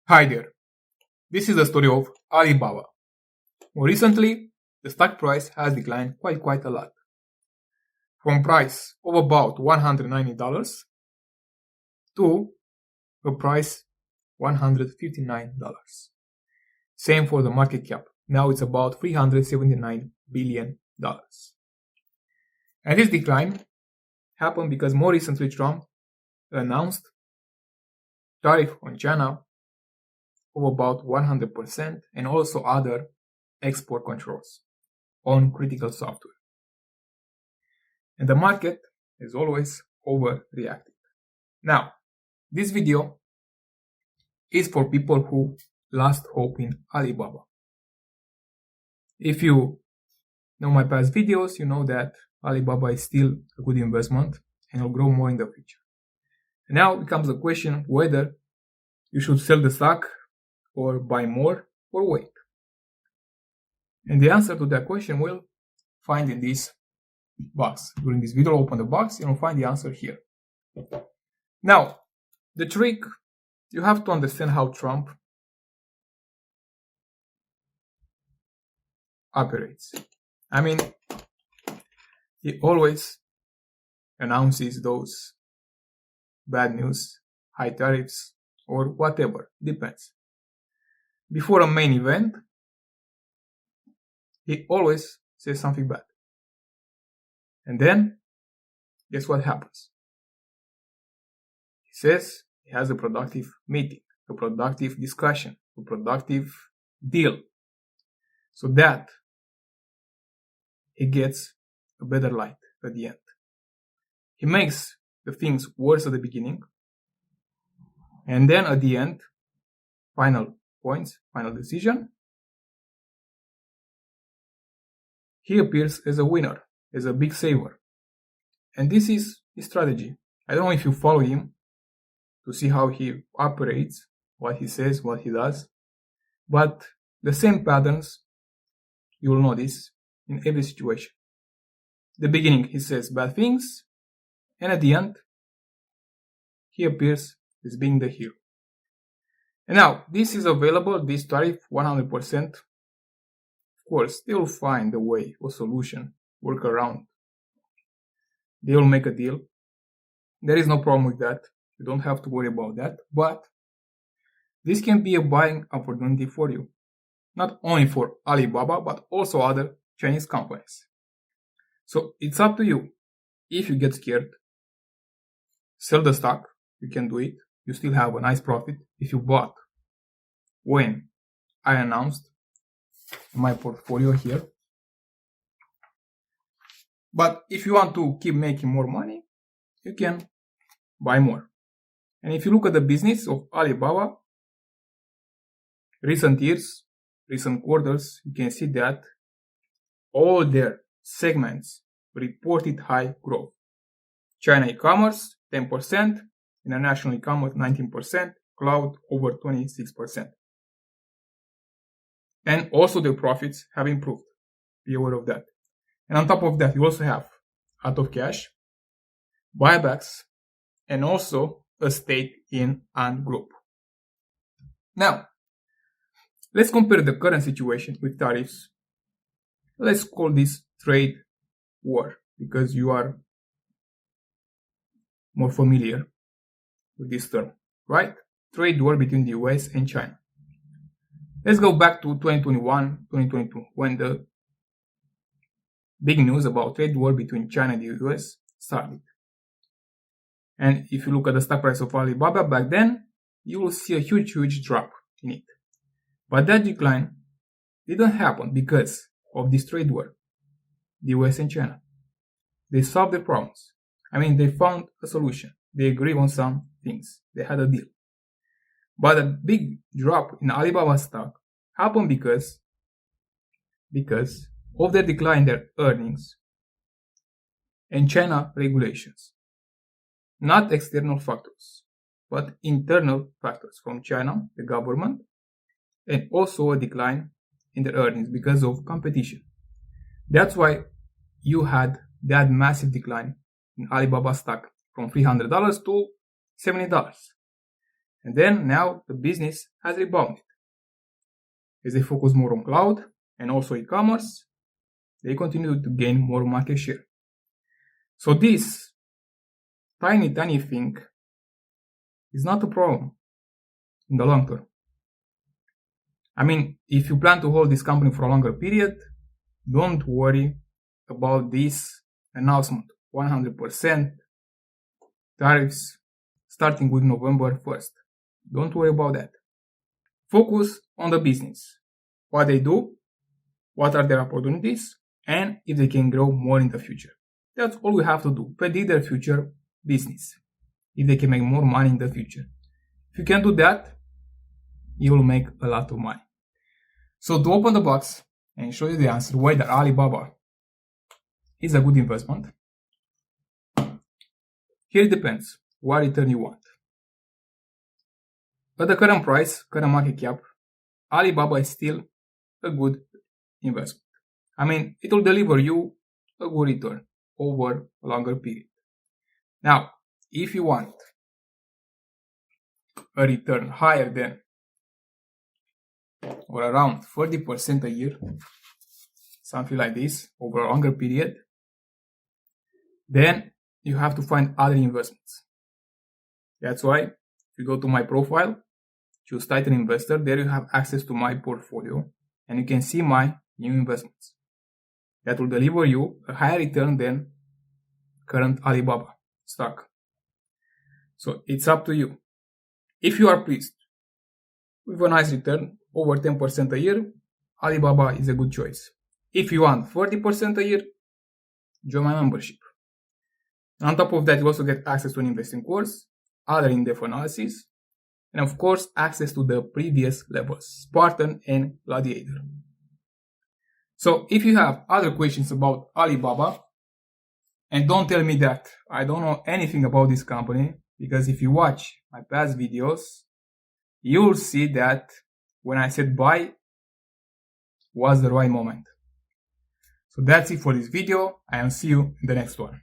Hi there. This is the story of Alibaba. More recently, the stock price has declined quite a lot. From price of about $190 to a price $159. Same for the market cap. Now it's about $379 billion. And this decline happened because more recently Trump announced tariff on China of about 100% and also other export controls on critical software. And the market is always overreacting. Now, this video is for people who lost hope in Alibaba. If you know my past videos, you know that Alibaba is still a good investment and will grow more in the future. And now becomes the question whether you should sell the stock or buy more or wait. And the answer to that question we'll find in this box. During this video, open the box and you'll find the answer here. Now, the trick, you have to understand how Trump operates. I mean, he always announces those bad news, high tariffs, or whatever, depends. Before a main event, he always says something bad. And then, guess what happens? He says he has a productive meeting, a productive discussion, a productive deal, so that he gets a better light at the end. He makes the things worse at the beginning, and then at the end, final points, final decision, he appears as a winner, as a big saver. And this is his strategy. I don't know if you follow him to see how he operates, what he says, what he does, but the same patterns you will notice in every situation. The beginning, he says bad things, and at the end, he appears as being the hero. And now, this is available, this tariff, 100%. Of course, they will find a way or solution, work around. They will make a deal. There is no problem with that. You don't have to worry about that. But this can be a buying opportunity for you. Not only for Alibaba, but also other Chinese companies. So it's up to you. If you get scared, sell the stock. You can do it. You still have a nice profit if you bought when I announced my portfolio here. But if you want to keep making more money, you can buy more. And if you look at the business of Alibaba, recent years, recent quarters, you can see that all their segments reported high growth. China e-commerce, 10%, international e-commerce, 19%, cloud, over 26%. And also their profits have improved. Be aware of that. And on top of that, you also have out of cash, buybacks, and also a stake in Ant Group. Now, let's compare the current situation with tariffs. Let's call this trade war because you are more familiar with this term, right? Trade war between the US and China. Let's go back to 2021, 2022, when the big news about trade war between China and the US started. And if you look at the stock price of Alibaba back then, you will see a huge drop in it. But that decline didn't happen because of this trade war, the US and China. They solved the problems. I mean, they found a solution. They agreed on some things. They had a deal. But a big drop in Alibaba stock happened because of the decline in their earnings and China regulations. Not external factors, but internal factors from China, the government, and also a decline in their earnings because of competition. That's why you had that massive decline in Alibaba stock from $300 to $70. And then now the business has rebounded. As they focus more on cloud and also e-commerce, they continue to gain more market share. So this tiny thing is not a problem in the long term. I mean, if you plan to hold this company for a longer period, don't worry about this announcement. 100% tariffs starting with November 1st. Don't worry about that. Focus on the business. What they do, what are their opportunities, and if they can grow more in the future. That's all we have to do. Predict their future business. If they can make more money in the future. If you can do that, you will make a lot of money. So to open the box and show you the answer whether Alibaba is a good investment, here it depends what return you want. At the current price, current market cap, Alibaba is still a good investment. I mean, it will deliver you a good return over a longer period. Now, if you want a return higher than or around 40% a year, something like this, over a longer period, then you have to find other investments. That's why if you go to my profile, choose Titan Investor, there you have access to my portfolio and you can see my new investments that will deliver you a higher return than current Alibaba stock. So it's up to you. If you are pleased with a nice return over 10% a year, Alibaba is a good choice. If you want 40% a year, join my membership. And on top of that, you also get access to an investing course, other in-depth analysis, and of course, access to the previous levels, Spartan and Gladiator. So if you have other questions about Alibaba, and don't tell me that I don't know anything about this company, because if you watch my past videos, you'll see that when I said buy was the right moment. So that's it for this video. I will see you in the next one.